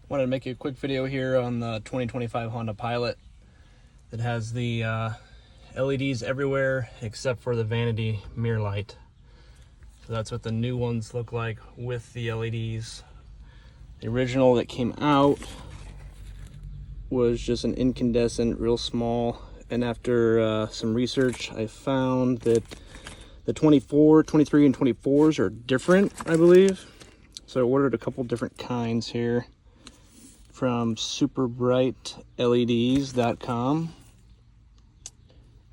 Wanted to make a quick video here on the 2025 Honda Pilot that has the LEDs everywhere except for the vanity mirror light. So that's what the new ones look like with the LEDs. The original that came out was just an incandescent, real small, and after some research I found that the 24, 23, and 24s are different, I believe. So I ordered a couple different kinds here from superbrightleds.com,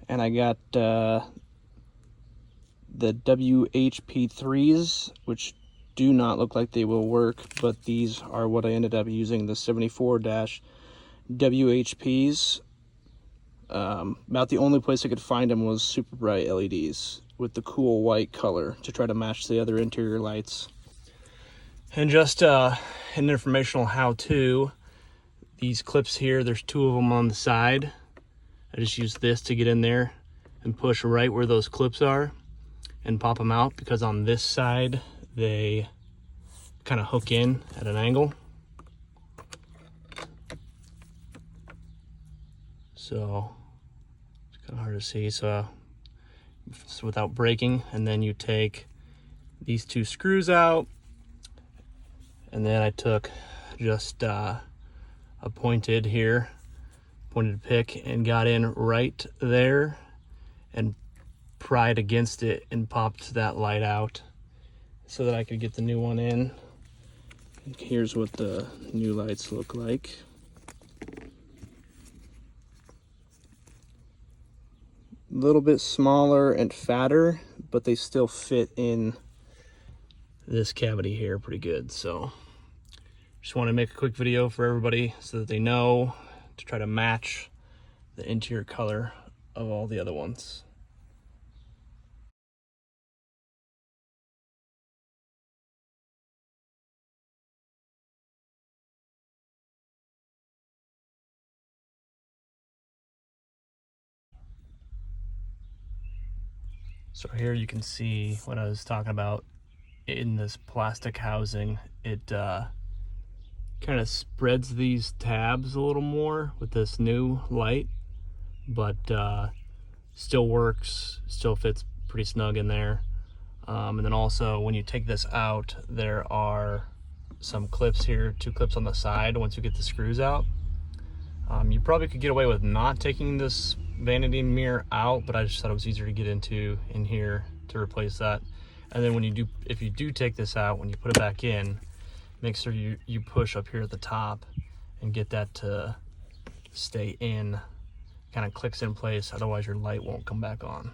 and I got the WHP3s, which do not look like they will work, but these are what I ended up using, the 74-WHPs. About the only place I could find them was super bright LEDs with the cool white color to try to match the other interior lights. And just an informational how-to, these clips here, there's two of them on the side. I just use this to get in there and push right where those clips are and pop them out, because on this side they kind of hook in at an angle. So it's kind of hard to see, so without breaking. And then you take these two screws out, and then I took just a pointed pick and got in right there and pried against it and popped that light out so that I could get the new one in. And here's what the new lights look like. A little bit smaller and fatter, but they still fit in this cavity here pretty good. So just want to make a quick video for everybody so that they know to try to match the interior color of all the other ones. So here you can see what I was talking about in this plastic housing. It kind of spreads these tabs a little more with this new light, but still works, still fits pretty snug in there. And then also when you take this out, there are some clips here, two clips on the side once you get the screws out. You probably could get away with not taking this vanity mirror out, but I just thought it was easier to get into in here to replace that. And then when you do, if you do take this out, when you put it back in, make sure you push up here at the top and get that to stay in, kind of clicks in place, otherwise your light won't come back on.